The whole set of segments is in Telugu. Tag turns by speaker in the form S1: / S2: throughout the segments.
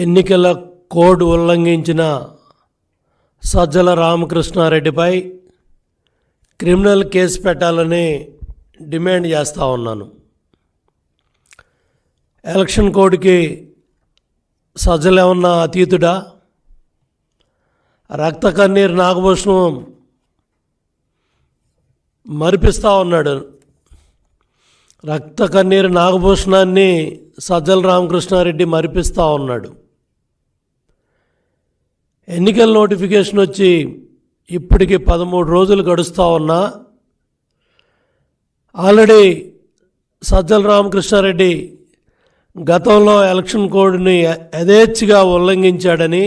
S1: ఎన్నికల కోడ్ ఉల్లంఘించిన సజ్జల రామకృష్ణారెడ్డిపై క్రిమినల్ కేసు పెట్టాలని డిమాండ్ చేస్తూ ఉన్నాను. ఎలక్షన్ కోడ్కి సజ్జల ఏమన్నా అతీతుడా? రక్త కన్నీరు నాగభూషణం మరిపిస్తూ ఉన్నాడు. రక్త కన్నీరు నాగభూషణాన్ని సజ్జల రామకృష్ణారెడ్డి మరిపిస్తూ ఉన్నాడు. ఎన్నికల నోటిఫికేషన్ వచ్చి ఇప్పటికి 13 రోజులు గడుస్తూ ఉన్నా ఆల్రెడీ సజ్జల రామకృష్ణారెడ్డి గతంలో ఎలక్షన్ కోడ్ని యథేచ్ఛగా ఉల్లంఘించాడని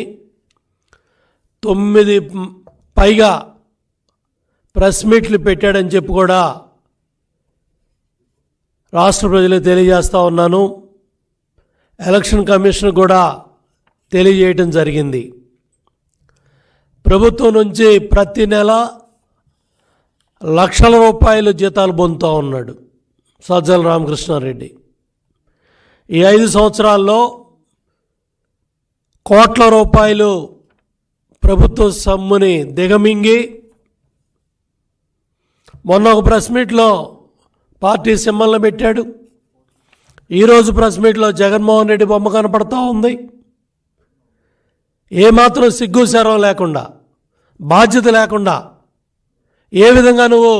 S1: 9 పైగా ప్రెస్ మీట్లు పెట్టాడని చెప్పి కూడా రాష్ట్ర ప్రజలకు తెలియజేస్తూ ఉన్నాను. ఎలక్షన్ కమిషన్ కూడా తెలియజేయటం జరిగింది. ప్రభుత్వం నుంచి ప్రతి నెల లక్షల రూపాయలు జీతాలు పొందుతూ ఉన్నాడు సజ్జల రామకృష్ణారెడ్డి. ఈ 5 సంవత్సరాల్లో కోట్ల రూపాయలు ప్రభుత్వ సొమ్ముని దిగమింగి మొన్న ఒక ప్రెస్ మీట్లో పార్టీ సింబల్ని పెట్టాడు. ఈరోజు ప్రెస్ మీట్లో జగన్మోహన్ రెడ్డి బొమ్మ కనపడతా ఉంది. ఏమాత్రం సిగ్గు శరం లేకుండా, బాధ్యత లేకుండా ఏ విధంగా నువ్వు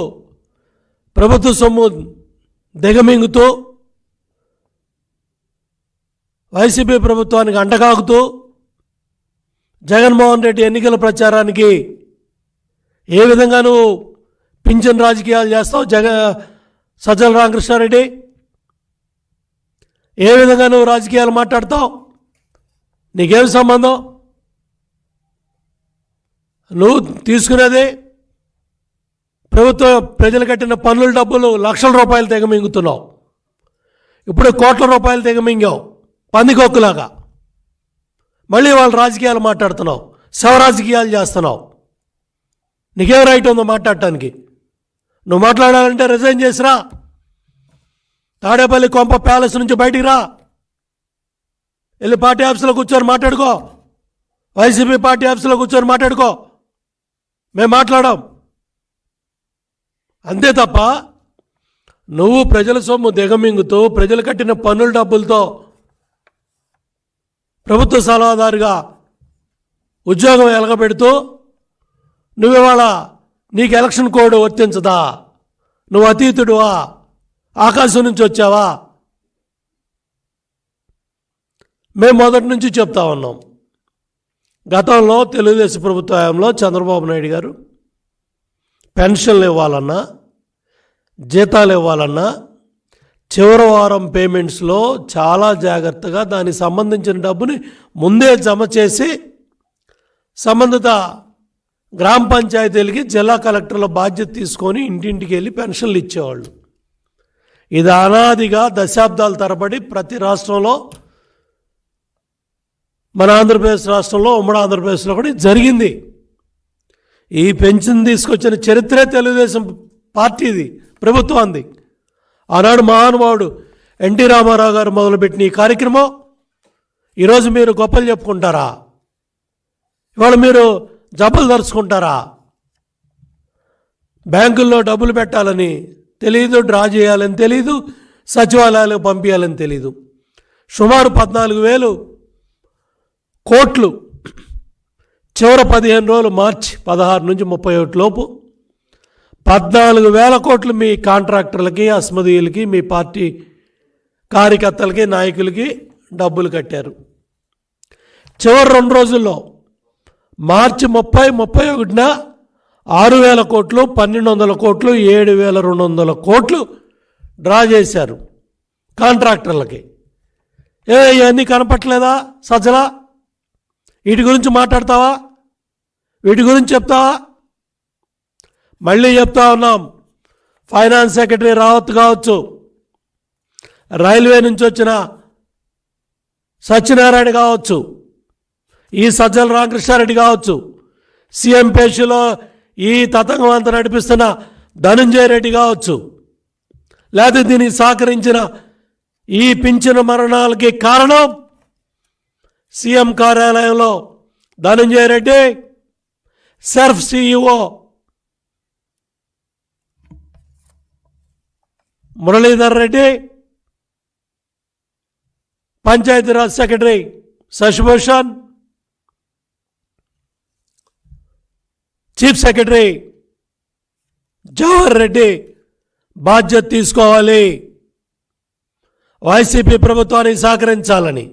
S1: ప్రభుత్వ సొమ్ము దిగమింగుతూ వైసీపీ ప్రభుత్వానికి అండగాగుతూ జగన్మోహన్ రెడ్డి ఎన్నికల ప్రచారానికి ఏ విధంగా నువ్వు పింఛన్ రాజకీయాలు చేస్తావు? సజ్జల రామకృష్ణారెడ్డి ఏ విధంగా నువ్వు రాజకీయాలు మాట్లాడతావు? నీకేం సంబంధం? నువ్వు తీసుకునేది ప్రభుత్వం ప్రజలు కట్టిన పన్నుల డబ్బులు లక్షల రూపాయలు తెగమింగుతున్నావు. ఇప్పుడు కోట్ల రూపాయలు తెగమింగావు పందికొక్కులాగా. మళ్ళీ వాళ్ళు రాజకీయాలు మాట్లాడుతున్నావు, శవ రాజకీయాలు చేస్తున్నావు. నీకేం రైట్ ఉందో మాట్లాడటానికి? నువ్వు మాట్లాడాలంటే రిజైన్ చేసిరా, తాడేపల్లి కొంప ప్యాలెస్ నుంచి బయటికి రా, వెళ్ళి పార్టీ ఆఫీసులో కూర్చొని మాట్లాడుకో, వైసీపీ పార్టీ ఆఫీసులో కూర్చొని మాట్లాడుకో, మేము మాట్లాడాం. అంతే తప్ప నువ్వు ప్రజల సొమ్ము దిగమింగుతూ ప్రజలు కట్టిన పన్నుల డబ్బులతో ప్రభుత్వ సలహాదారుగా ఉద్యోగం ఎలగబెడుతూ నువ్వివాళ నీకు ఎలక్షన్ కోడ్ వర్తించదా? నువ్వు అతీతుడువా? ఆకాశం నుంచి వచ్చావా? మేము మొదటి నుంచి చెప్తా ఉన్నాం. గతంలో తెలుగుదేశం ప్రభుత్వ హయాంలో చంద్రబాబు నాయుడు గారు పెన్షన్లు ఇవ్వాలన్నా, జీతాలు ఇవ్వాలన్నా చివరి వారం పేమెంట్స్లో చాలా జాగ్రత్తగా దానికి సంబంధించిన డబ్బుని ముందే జమ చేసి సంబంధిత గ్రామ పంచాయతీలకి జిల్లా కలెక్టర్ల బాధ్యత తీసుకొని ఇంటింటికి వెళ్ళి పెన్షన్లు ఇచ్చేవాళ్ళు. ఇది అనాదిగా దశాబ్దాల తరబడి ప్రతి రాష్ట్రంలో, మన ఆంధ్రప్రదేశ్ రాష్ట్రంలో, ఉమ్మడి ఆంధ్రప్రదేశ్లో కూడా జరిగింది. ఈ పెన్షన్ తీసుకొచ్చిన చరిత్రే తెలుగుదేశం పార్టీది, ప్రభుత్వాన్ని. ఆనాడు మహానుభావుడు ఎన్టీ రామారావు గారు మొదలుపెట్టిన ఈ కార్యక్రమం ఈరోజు మీరు గొప్పలు చెప్పుకుంటారా? ఇవాళ మీరు జబ్బలు దరుచుకుంటారా? బ్యాంకుల్లో డబ్బులు పెట్టాలని తెలీదు, డ్రా చేయాలని తెలీదు, సచివాలయాలకు పంపించాలని తెలీదు. సుమారు 14,000 కోట్లు చివరి 15 రోజులు మార్చి 16 నుంచి 31 లోపు 14,000 కోట్లు మీ కాంట్రాక్టర్లకి, అస్మదీయులకి, మీ పార్టీ కార్యకర్తలకి, నాయకులకి డబ్బులు కట్టారు. చివరి 2 రోజుల్లో మార్చి 30, 31న 6,000 కోట్లు, 1,200 కోట్లు, 7,200 కోట్లు డ్రా చేశారు కాంట్రాక్టర్లకి. ఇవన్నీ కనపట్లేదా సజ్జల? వీటి గురించి మాట్లాడతావా? వీటి గురించి చెప్తావా? మళ్ళీ చెప్తా ఉన్నాం. ఫైనాన్స్ సెక్రటరీ రావత్ కావచ్చు, రైల్వే నుంచి వచ్చిన సత్యనారాయణ కావచ్చు, ఈ సజ్జల రామకృష్ణారెడ్డి కావచ్చు, సీఎం పేషిలో ఈ తతంగం అంతా నడిపిస్తున్న ధనంజయ రెడ్డి కావచ్చు, లేకపోతే దీనికి సహకరించిన ఈ పింఛను మరణాలకి కారణం సీఎం కార్యాలయంలో Dhananjaya Reddy, SERP CEO Muralidhar Reddy, Panchayati Raj secretary Shashibhushan, chief secretary Jawahar Reddy బాధ్యత తీసుకోవాలి. వైసీపీ ప్రభుత్వానికి సహకరించాలని,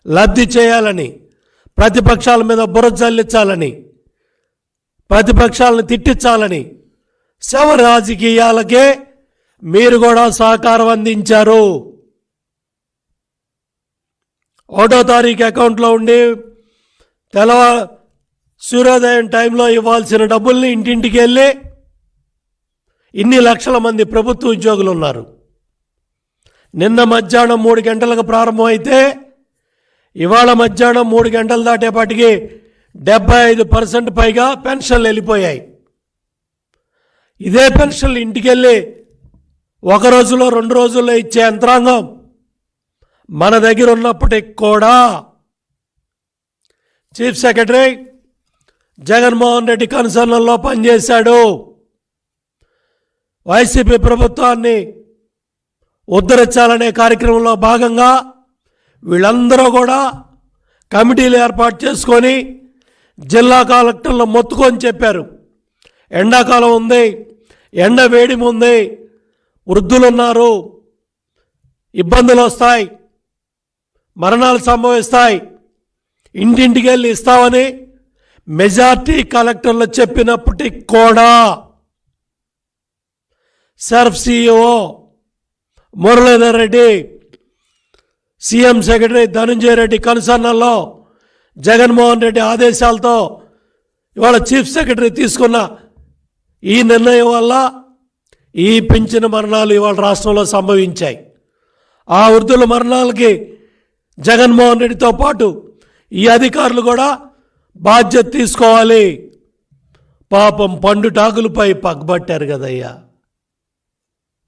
S1: లబ్ధి చేయాలని, ప్రతిపక్షాల మీద బురద జల్లించాలని, ప్రతిపక్షాలను తిట్టించాలని శవ రాజకీయాలకే మీరు కూడా సహకారం అందించారు. 1వ తారీఖు అకౌంట్లో ఉండి సూర్యోదయం టైంలో ఇవ్వాల్సిన డబ్బుల్ని ఇంటింటికి వెళ్ళి ఇన్ని లక్షల మంది ప్రభుత్వ ఉద్యోగులు ఉన్నారు. నిన్న మధ్యాహ్నం 3 గంటలకు ప్రారంభమైతే ఇవాళ మధ్యాహ్నం 3 గంటలు దాటేపాటికి 75% పైగా పెన్షన్లు వెళ్ళిపోయాయి. ఇదే పెన్షన్లు ఇంటికి వెళ్ళి 1 రోజులో 2 రోజుల్లో ఇచ్చే యంత్రాంగం మన దగ్గర ఉన్నప్పటికి కూడా చీఫ్ సెక్రటరీ జగన్మోహన్ రెడ్డి కన్సర్న్లో పనిచేశాడు. వైసీపీ ప్రభుత్వాన్ని ఉద్ధరించాలనే కార్యక్రమంలో భాగంగా వీళ్ళందరూ కూడా కమిటీలు ఏర్పాటు చేసుకొని జిల్లా కలెక్టర్లు మొత్తుకొని చెప్పారు, ఎండాకాలం ఉంది, ఎండ వేడిమి ఉంది, వృద్ధులు ఉన్నారు, ఇబ్బందులు వస్తాయి, మరణాలు సంభవిస్తాయి, ఇంటింటికి వెళ్ళి ఇస్తామని మెజార్టీ కలెక్టర్లు చెప్పినప్పటికీ కూడా SERP CEO Muralidhar Reddy, CM secretary Dhananjaya Reddy కన్సర్న్లో జగన్మోహన్ రెడ్డి ఆదేశాలతో ఇవాళ చీఫ్ సెక్రటరీ తీసుకున్న ఈ నిర్ణయం వల్ల ఈ పెంచిన మరణాలు ఇవాళ రాష్ట్రంలో సంభవించాయి. ఆ వృద్ధుల మరణాలకి జగన్మోహన్ రెడ్డితో పాటు ఈ అధికారులు కూడా బాధ్యత తీసుకోవాలి. పాపం పండుటాకులపై పక్కబట్టారు కదయ్యా,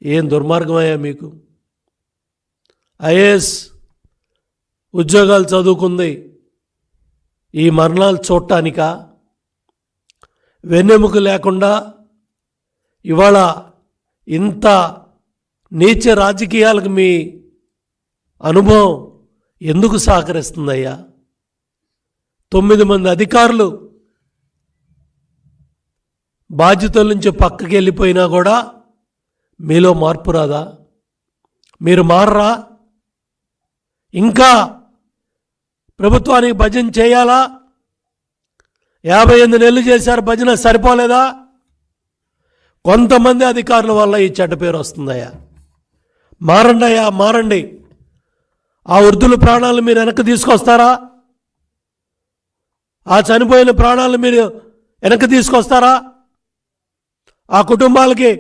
S1: ఏం దుర్మార్గమయ్యా మీకు. ఐఏఎస్ ఉద్యోగాలు చదువుకుంది ఈ మరణాలు చూడటానికా? వెన్నెముక లేకుండా ఇవాళ ఇంత నీచ రాజకీయాలకు మీ అనుభవం ఎందుకు సహకరిస్తుందయ్యా? 9 మంది అధికారులు బాధ్యతల నుంచి పక్కకి వెళ్ళిపోయినా కూడా మీలో మార్పు రాదా? మీరు మారరా? ఇంకా ప్రభుత్వానికి భజన చేయాలా? 58 నెలలు చేశారు, భజన సరిపోలేదా? కొంతమంది అధికారుల వల్ల ఈ చెడ్డ పేరు వస్తుందయ్యా. మారండి అయ్యా, మారండి. ఆ వృద్ధుల ప్రాణాలు మీరు వెనక్కి తీసుకొస్తారా? ఆ చనిపోయిన ప్రాణాలు మీరు వెనక్కి తీసుకొస్తారా? ఆ కుటుంబాలకి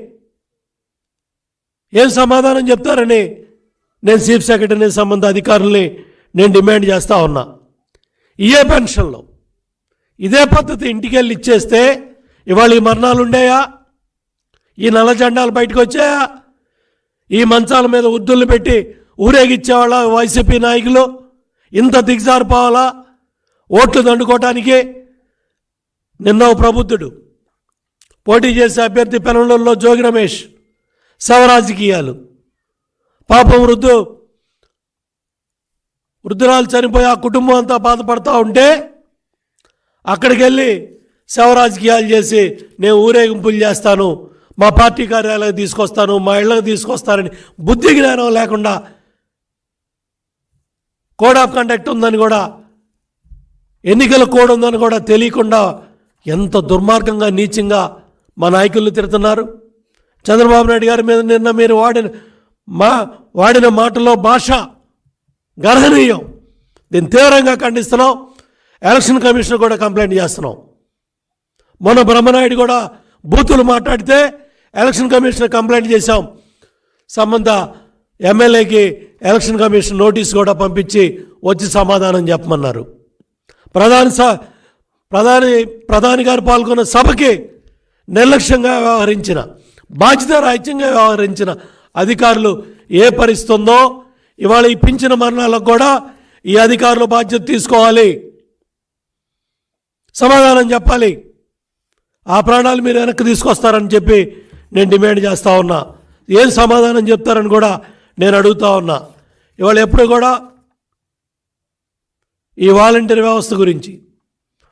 S1: ఏం సమాధానం చెప్తారని నేను చీఫ్ సెక్రటరీని, సంబంధ అధికారుల్ని నేను డిమాండ్ చేస్తూ ఉన్నా. ఇదే పెన్షన్లో ఇదే పద్ధతి ఇంటికి వెళ్ళి ఇచ్చేస్తే ఇవాళ ఈ మరణాలు ఉండేయా? ఈ నల్ల జెండాలు బయటకు వచ్చాయా? ఈ మంచాల మీద ఉద్దులు పెట్టి ఊరేగిచ్చేవాళ్ళ వైసీపీ నాయకులు ఇంత దిగజారిపోవాలా ఓట్లు దండుకోవటానికి? నిన్న ప్రబుద్ధుడు పోటీ చేసే అభ్యర్థి పెనంలో జోగి రమేష్ శవరాజకీయాలు. పాపం వృద్ధురాలు చనిపోయి ఆ కుటుంబం అంతా బాధపడతా ఉంటే అక్కడికి వెళ్ళి శవరాజకీయాలు చేసి నేను ఊరేగింపులు చేస్తాను, మా పార్టీ కార్యాలయం తీసుకొస్తాను, మా ఇళ్ళకి తీసుకొస్తానని బుద్ధి జ్ఞానం లేకుండా, కోడ్ ఆఫ్ కండక్ట్ ఉందని కూడా, ఎన్నికల కోడ్ ఉందని కూడా తెలియకుండా ఎంత దుర్మార్గంగా నీచంగా మా నాయకులు తిడుతున్నారు. చంద్రబాబు నాయుడు గారి మీద నిన్న మీరు వాడిన మాటలో భాష గర్హనీయం. దీన్ని తీవ్రంగా ఖండిస్తున్నాం. ఎలక్షన్ కమిషన్ కూడా కంప్లైంట్ చేస్తున్నాం. మొన్న బ్రహ్మనాయుడు కూడా బూతులు మాట్లాడితే ఎలక్షన్ కమిషన్ కంప్లైంట్ చేశాం. సంబంధ ఎమ్మెల్యేకి ఎలక్షన్ కమిషన్ నోటీస్ కూడా పంపించి వచ్చి సమాధానం చెప్పమన్నారు. ప్రధాని గారు పాల్గొన్న సభకి నిర్లక్ష్యంగా వ్యవహరించిన, బాధ్యతారాహిత్యంగా వ్యవహరించిన అధికారులు ఏ పరిస్థితుందో ఇవాళ ఈ పింఛన మరణాలకు కూడా ఈ అధికారులు బాధ్యత తీసుకోవాలి, సమాధానం చెప్పాలి. ఆ ప్రాణాలు మీరు వెనక్కి తీసుకొస్తారని చెప్పి నేను డిమాండ్ చేస్తూ ఉన్నా. ఏం సమాధానం చెప్తారని కూడా నేను అడుగుతూ ఉన్నా. ఇవాళ ఎప్పుడు కూడా ఈ వాలంటీర్ వ్యవస్థ గురించి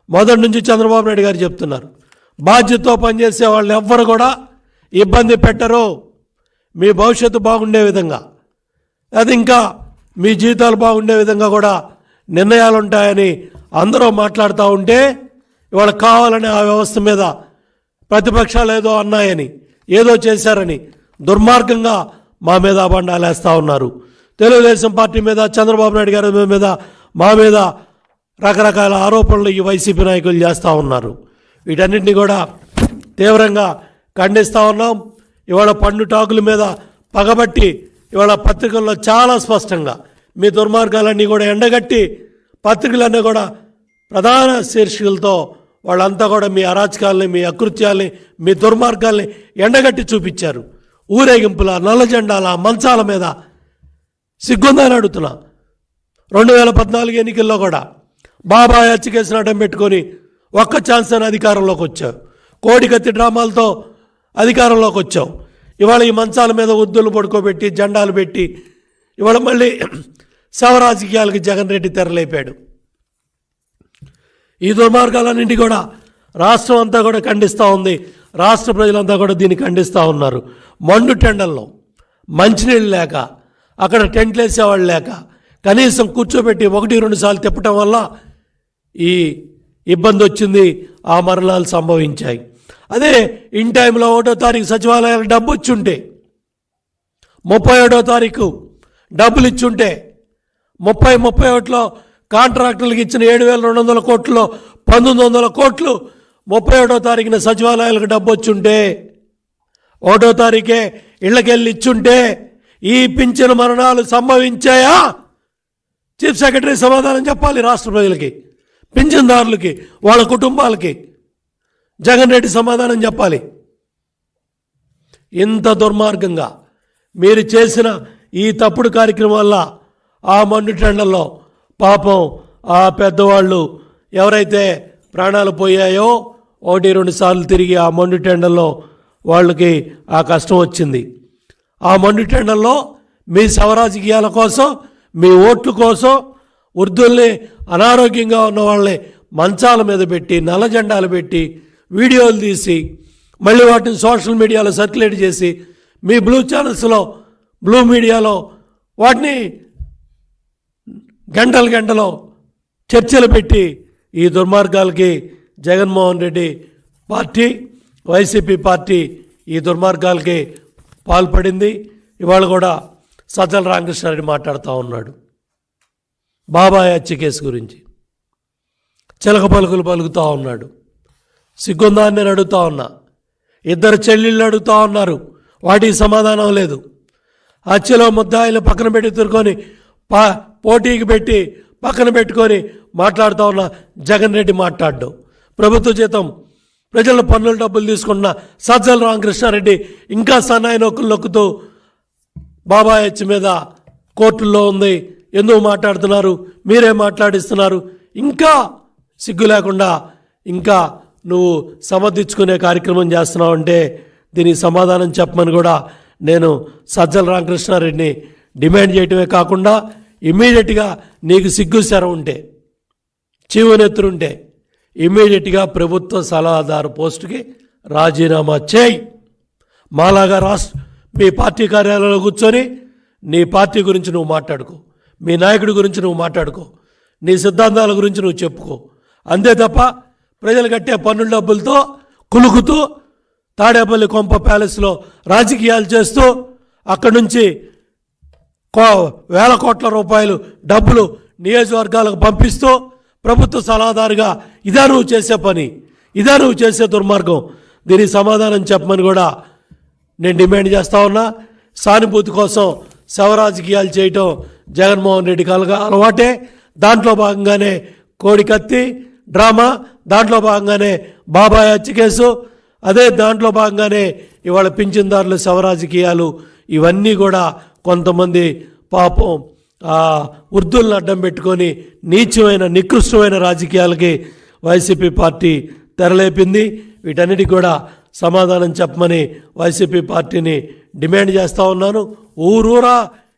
S1: మొదటి నుంచి చంద్రబాబు నాయుడు గారు చెప్తున్నారు, బాధ్యతతో పనిచేసే వాళ్ళు ఎవ్వరు కూడా ఇబ్బంది పెట్టరు, మీ భవిష్యత్తు బాగుండే విధంగా, అది ఇంకా మీ జీవితాలు బాగుండే విధంగా కూడా నిర్ణయాలు ఉంటాయని అందరూ మాట్లాడుతూ ఉంటే, ఇవాళ కావాలని ఆ వ్యవస్థ మీద ప్రతిపక్షాలు ఏదో అన్నాయని, ఏదో చేశారని దుర్మార్గంగా మా మీద అబండాలు వేస్తూ ఉన్నారు. తెలుగుదేశం పార్టీ మీద, చంద్రబాబు నాయుడు గారి మీద, మా మీద రకరకాల ఆరోపణలు ఈ వైసీపీ నాయకులు చేస్తూ ఉన్నారు. వీటన్నింటినీ కూడా తీవ్రంగా ఖండిస్తూ ఉన్నాం. ఇవాళ పండు టాకుల మీద పగబట్టి ఇవాళ పత్రికల్లో చాలా స్పష్టంగా మీ దుర్మార్గాలన్నీ కూడా ఎండగట్టి, పత్రికలన్నీ కూడా ప్రధాన శీర్షికలతో వాళ్ళంతా కూడా మీ అరాచకాలని, మీ అకృత్యాల్ని, మీ దుర్మార్గాల్ని ఎండగట్టి చూపించారు. ఊరేగింపుల, నల్ల జెండాల, మంచాల మీద సిగ్గుందని అడుగుతున్నా. 2014 ఎన్నికల్లో కూడా బాబాయ్ హత్యకేసిన అడ్డం పెట్టుకొని ఒక్క ఛాన్స్ అని అధికారంలోకి వచ్చావు. కోడికత్తి డ్రామాలతో అధికారంలోకి వచ్చావు. ఇవాళ ఈ మంచాల మీద ఉద్దులు పడుకోబెట్టి, జెండాలు పెట్టి ఇవాళ మళ్ళీ శవ రాజకీయాలకి జగన్ రెడ్డి తెరలేపాడు. ఈ దుర్మార్గాలన్నింటి కూడా రాష్ట్రం అంతా కూడా ఖండిస్తూ ఉంది. రాష్ట్ర ప్రజలంతా కూడా దీన్ని ఖండిస్తూ ఉన్నారు. మండు టెండల్లో మంచినీళ్ళు లేక, అక్కడ టెంట్లు వేసేవాళ్ళు లేక, కనీసం కూర్చోబెట్టి 1-2 సార్లు తిప్పటం వల్ల ఈ ఇబ్బంది వచ్చింది, ఆ మరణాలు సంభవించాయి. అదే ఇన్ టైంలో 1వ తారీఖు సచివాలయాలకు డబ్బు వచ్చుంటే, 31వ తారీఖు డబ్బులు ఇచ్చుంటే, 31లో కాంట్రాక్టర్లకు ఇచ్చిన 7,200 కోట్లలో 1,900 కోట్లు 31వ తారీఖున సచివాలయాలకు డబ్బు వచ్చుంటే, 1వ తారీఖే ఇళ్ళకెళ్ళి ఇచ్చుంటే ఈ పింఛను మరణాలు సంభవించాయా? చీఫ్ సెక్రటరీ సమాధానం చెప్పాలి రాష్ట్ర ప్రజలకి, పింఛన్దారులకి, వాళ్ళ కుటుంబాలకి. జగన్ రెడ్డి సమాధానం చెప్పాలి. ఇంత దుర్మార్గంగా మీరు చేసిన ఈ తప్పుడు కార్యక్రమం వల్ల ఆ మండు టెండల్లో పాపం ఆ పెద్దవాళ్ళు ఎవరైతే ప్రాణాలు పోయాయో 1-2 సార్లు తిరిగి ఆ మండు టెండల్లో వాళ్ళకి ఆ కష్టం వచ్చింది. ఆ మండు టెండల్లో మీ శవరాజకీయాల కోసం, మీ ఓట్ల కోసం వృద్ధుల్ని, అనారోగ్యంగా ఉన్న వాళ్ళని మంచాల మీద పెట్టి, నల్ల జెండాలు పెట్టి, వీడియోలు తీసి మళ్ళీ వాటిని సోషల్ మీడియాలో సర్క్యులేట్ చేసి, మీ బ్లూ ఛానల్స్లో, బ్లూ మీడియాలో వాటిని గంటలు చర్చలు పెట్టి ఈ దుర్మార్గాలకి జగన్మోహన్ రెడ్డి పార్టీ, వైసీపీ పార్టీ ఈ దుర్మార్గాలకి పాల్పడింది. ఇవాళ కూడా సజ్జల రామకృష్ణారెడ్డి మాట్లాడుతూ ఉన్నాడు బాబాయ్ హత్య కేసు గురించి, చిలక పలుకులు పలుకుతూ ఉన్నాడు. సిగ్గుందా అని నేను అడుగుతా ఉన్నా. 2 చెల్లెళ్ళు అడుగుతూ ఉన్నారు, వాటికి సమాధానం లేదు. హత్యలో ముద్దాయిలు పక్కన పెట్టి తిరుకొని పోటీకి పెట్టి పక్కన పెట్టుకొని మాట్లాడుతూ ఉన్న జగన్ రెడ్డి మాట్లాడు. ప్రభుత్వ జీతం, ప్రజల పన్నుల డబ్బులు తీసుకున్న సజ్జల రామకృష్ణారెడ్డి ఇంకా సన్నాయి నొక్కులు నొక్కుతూ బాబాయ్ హత్య మీద కోర్టుల్లో ఉంది, ఎందుకు మాట్లాడుతున్నారు, మీరే మాట్లాడిస్తున్నారు, ఇంకా సిగ్గు లేకుండా ఇంకా నువ్వు సమర్థించుకునే కార్యక్రమం చేస్తున్నావు అంటే దీనికి సమాధానం చెప్పమని కూడా నేను సజ్జల రామకృష్ణారెడ్డిని డిమాండ్ చేయటమే కాకుండా, ఇమ్మీడియట్గా నీకు సిగ్గు శర ఉంటే, చీవనెత్తురుంటే ఇమ్మీడియట్గా ప్రభుత్వ సలహాదారు పోస్టుకి రాజీనామా చేయి. మాలాగా మీ పార్టీ కార్యాలయంలో కూర్చొని నీ పార్టీ గురించి నువ్వు మాట్లాడుకో, మీ నాయకుడి గురించి నువ్వు మాట్లాడుకో, నీ సిద్ధాంతాల గురించి నువ్వు చెప్పుకో. అంతే తప్ప ప్రజలు కట్టే పన్నుల డబ్బులతో కులుకుతూ తాడేపల్లి కొంప ప్యాలెస్లో రాజకీయాలు చేస్తూ అక్కడి నుంచి వేల కోట్ల రూపాయలు డబ్బులు నియోజకవర్గాలకు పంపిస్తూ ప్రభుత్వ సలహాదారుగా ఇదా నువ్వు చేసే పని, ఇదా నువ్వు చేసే దుర్మార్గం. దీనికి సమాధానం చెప్పమని కూడా నేను డిమాండ్ చేస్తా ఉన్నా. సానుభూతి కోసం శవరాజకీయాలు చేయటం జగన్మోహన్ రెడ్డికి అలవాటే. దాంట్లో భాగంగానే కోడికత్తి డ్రామా, దాంట్లో భాగంగానే బాబాయ్ హత్య కేసు, అదే దాంట్లో భాగంగానే ఇవాళ పింఛన్దారుల శవరాజకీయాలు. ఇవన్నీ కూడా కొంతమంది పాపం వృద్ధులను అడ్డం పెట్టుకొని నీచమైన నికృష్టమైన రాజకీయాలకి వైసీపీ పార్టీ తెరలేపింది. వీటన్నిటికి కూడా సమాధానం చెప్పమని వైసీపీ పార్టీని డిమాండ్ చేస్తూ ఉన్నాను. ఊరూరా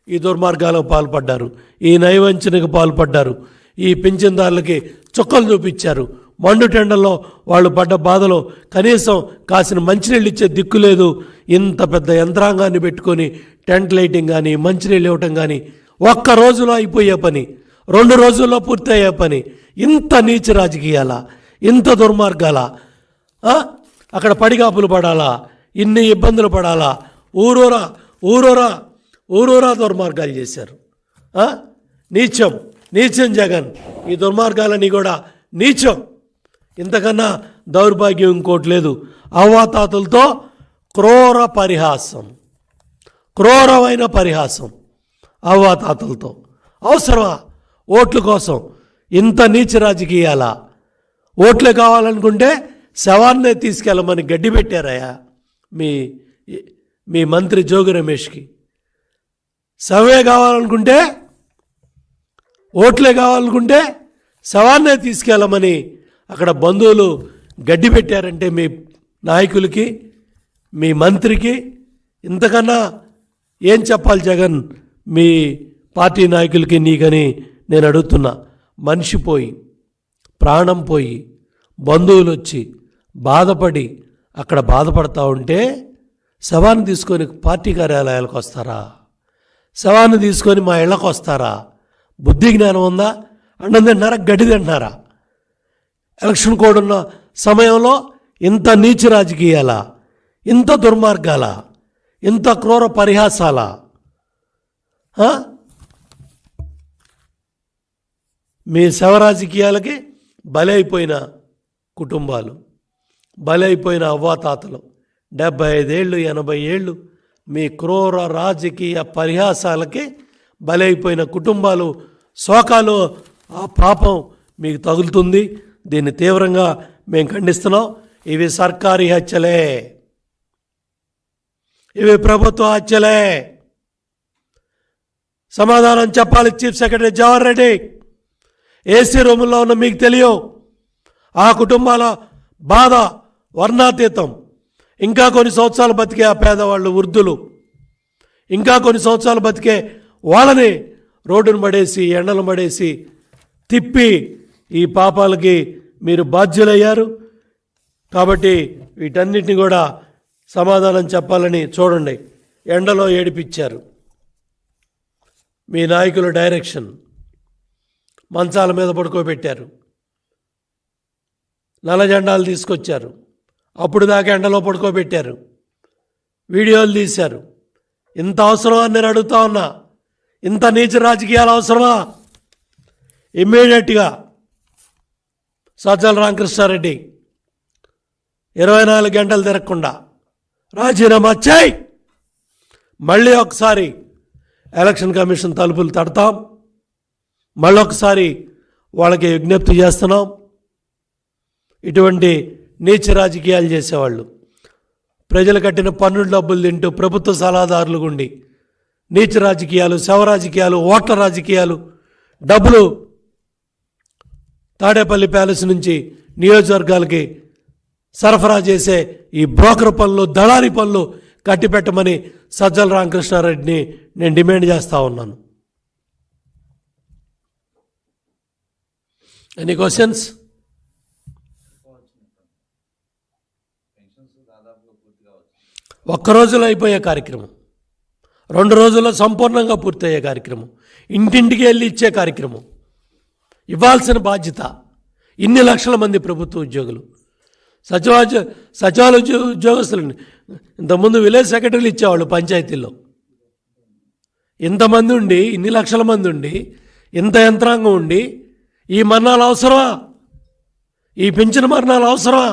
S1: ఈ దుర్మార్గాలకు పాల్పడ్డారు, ఈ నైవంచనకు పాల్పడ్డారు, ఈ పింఛన్దారులకి చుక్కలు చూపించారు. మండు టెండల్లో వాళ్ళు పడ్డ బాధలో కనీసం కాసిన మంచినీళ్ళు ఇచ్చే దిక్కు లేదు. ఇంత పెద్ద యంత్రాంగాన్ని పెట్టుకొని టెంట్ లైటింగ్ కానీ మంచినీళ్ళు ఇవ్వటం కానీ ఒక్క రోజులో అయిపోయే పని, 2 రోజుల్లో పూర్తయ్యే పని. ఇంత నీచ రాజకీయాలా, ఇంత దుర్మార్గాలా? అక్కడ పడిగాపులు పడాలా, ఇన్ని ఇబ్బందులు పడాలా? ఊరూరా ఊరూరా ఊరూరా దుర్మార్గాలు చేశారు. నీచం నీచం జగన్. ఈ దుర్మార్గాలన్నీ కూడా నీచం. ఇంతకన్నా దౌర్భాగ్యం ఇంకోటి లేదు. అవ్వాతాతలతో క్రూర పరిహాసం, క్రూరమైన పరిహాసం అవ్వాతాతలతో. అవసరమా ఓట్ల కోసం ఇంత నీచ రాజకీయాలా? ఓట్లే కావాలనుకుంటే శవాన్నే తీసుకెళ్ళమని గడ్డి పెట్టారయ్యా మీ మంత్రి జోగి రమేష్కి. శవే కావాలనుకుంటే, ఓట్లే కావాలనుకుంటే శవాన్నే తీసుకెళ్ళమని అక్కడ బంధువులు గడ్డి పెట్టారంటే మీ నాయకులకి, మీ మంత్రికి ఇంతకన్నా ఏం చెప్పాలి జగన్ మీ పార్టీ నాయకులకి నీకని నేను అడుగుతున్నా. మనిషి పోయి, ప్రాణం పోయి, బంధువులు వచ్చి బాధపడి అక్కడ బాధపడతా ఉంటే శవాన్ని తీసుకొని పార్టీ కార్యాలయాలకు వస్తారా? శవాన్ని తీసుకొని మా ఇళ్ళకు వస్తారా? బుద్ధి జ్ఞానం ఉందా? అన్నం తింటున్నారా, గడ్డి తింటున్నారా? ఎలక్షన్ కోడ్ ఉన్న సమయంలో ఇంత నీచ రాజకీయాలా, ఇంత దుర్మార్గాల, ఇంత క్రూర పరిహాసాలా? మీ శవ రాజకీయాలకి బలైపోయిన కుటుంబాలు, బలైపోయిన అవ్వాతాతలు, 75 ఏళ్ళు 80 ఏళ్ళు మీ క్రూర రాజకీయ పరిహాసాలకి బలైపోయిన కుటుంబాలు, శోకాలు, ఆ పాపం మీకు తగులుతుంది. దీన్ని తీవ్రంగా మేము ఖండిస్తున్నాం. ఇవి సర్కారీ హత్యలే, ఇవి ప్రభుత్వ హత్యలే. సమాధానం చెప్పాలి chief secretary Jawahar Reddy. AC రూముల్లో ఉన్న మీకు తెలియవు ఆ కుటుంబాల బాధ వర్ణాతీతం. ఇంకా కొన్ని సంవత్సరాలు బతికే ఆ పేదవాళ్ళు, వృద్ధులు, ఇంకా కొన్ని సంవత్సరాలు బతికే వాళ్ళని రోడ్డును పడేసి, ఎండలు పడేసి తిప్పి ఈ పాపాలకి మీరు బాధ్యులయ్యారు. కాబట్టి వీటన్నిటిని కూడా సమాధానం చెప్పాలని చూడండి. ఎండలో ఏడిపించారు మీ నాయకుల డైరెక్షన్. మంచాల మీద పడుకోబెట్టారు, నల్ల జెండాలు తీసుకొచ్చారు, అప్పుడు దాకా ఎండలో పడుకోబెట్టారు, వీడియోలు తీశారు. ఇంత అవసరమా అని నేను అడుగుతా ఉన్నా. ఇంత నీచ రాజకీయాలు అవసరమా? ఇమ్మీడియట్గా సజ్జల రామకృష్ణారెడ్డి 24 గంటలు తిరగకుండా రాజీనామా చేయి. మళ్ళీ ఒకసారి ఎలక్షన్ కమిషన్ తలుపులు తడతాం. మళ్ళొకసారి వాళ్ళకి విజ్ఞప్తి చేస్తున్నాం. ఇటువంటి నీచ రాజకీయాలు చేసేవాళ్ళు, ప్రజలు కట్టిన పన్నుల డబ్బులు తింటూ ప్రభుత్వ సలహాదారులు గుండి నీచ రాజకీయాలు, శవ రాజకీయాలు, ఓట్ల రాజకీయాలు, డబ్బులు తాడేపల్లి ప్యాలెస్ నుంచి నియోజకవర్గాలకి సరఫరా చేసే ఈ బ్రోకర్ పనులు, దళారీ పనులు కట్టిపెట్టమని సజ్జల రామకృష్ణారెడ్డిని నేను డిమాండ్ చేస్తూ ఉన్నాను. Any questions? ఒక్కరోజులో అయిపోయే కార్యక్రమం, 2 రోజుల్లో సంపూర్ణంగా పూర్తయ్యే కార్యక్రమం, ఇంటింటికి వెళ్ళి ఇచ్చే కార్యక్రమం, ఇవ్వాల్సిన బాధ్యత. ఇన్ని లక్షల మంది ప్రభుత్వ ఉద్యోగులు, సచివాలయ ఉద్యోగస్తులండి. ఇంతకుముందు విలేజ్ సెక్రటరీలు ఇచ్చేవాళ్ళు పంచాయతీల్లో. ఇంతమంది ఉండి, ఇన్ని లక్షల మంది ఉండి, ఇంత యంత్రాంగం ఉండి ఈ మరణాలు అవసరమా? ఈ పెంచిన మరణాలు అవసరమా?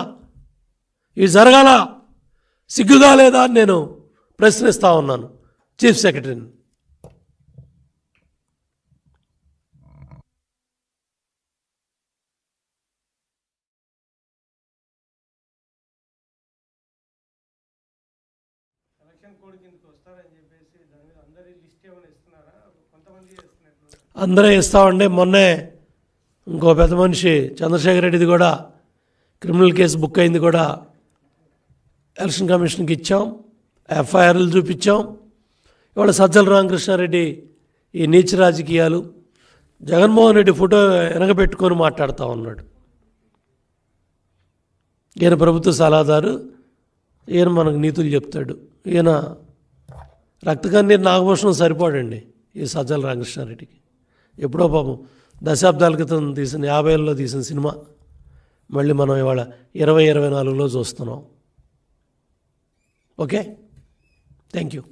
S1: ఇవి జరగాల? సిగ్గుగా లేదా అని నేను ప్రశ్నిస్తూ ఉన్నాను చీఫ్ సెక్రటరీని.
S2: ఎలక్షన్ కోడ్ కిందకి వస్తారని చెప్పేసి దాని మీద అందరి లిస్ట్ ఏమైనా ఇస్తున్నారా? కొంతమంది ఇస్తున్నట్లు.
S1: అందరూ ఇస్తామండి. మొన్నే ఇంకో పెద్ద మనిషి చంద్రశేఖర్ రెడ్డిది కూడా క్రిమినల్ కేసు బుక్ అయింది కూడా ఎలక్షన్ కమిషన్కి ఇచ్చాం, ఎఫ్ఐఆర్లు చూపించాం. ఇవాళ సజ్జల రామకృష్ణారెడ్డి ఈ నీచ రాజకీయాలు, జగన్మోహన్ రెడ్డి ఫోటో వెనకబెట్టుకొని మాట్లాడుతూ ఉన్నాడు. ఈయన ప్రభుత్వ సలహాదారు, ఈయన మనకు నీతులు చెప్తాడు. ఈయన రక్తకన్నీరు నాగభూషణం సరిపోడండి ఈ సజ్జల రామకృష్ణారెడ్డికి. ఎప్పుడో పాపం దశాబ్దాల క్రితం తీసిన 50ల్లో తీసిన సినిమా మళ్ళీ మనం ఇవాళ 2024లో చూస్తున్నాం. Okay, thank you.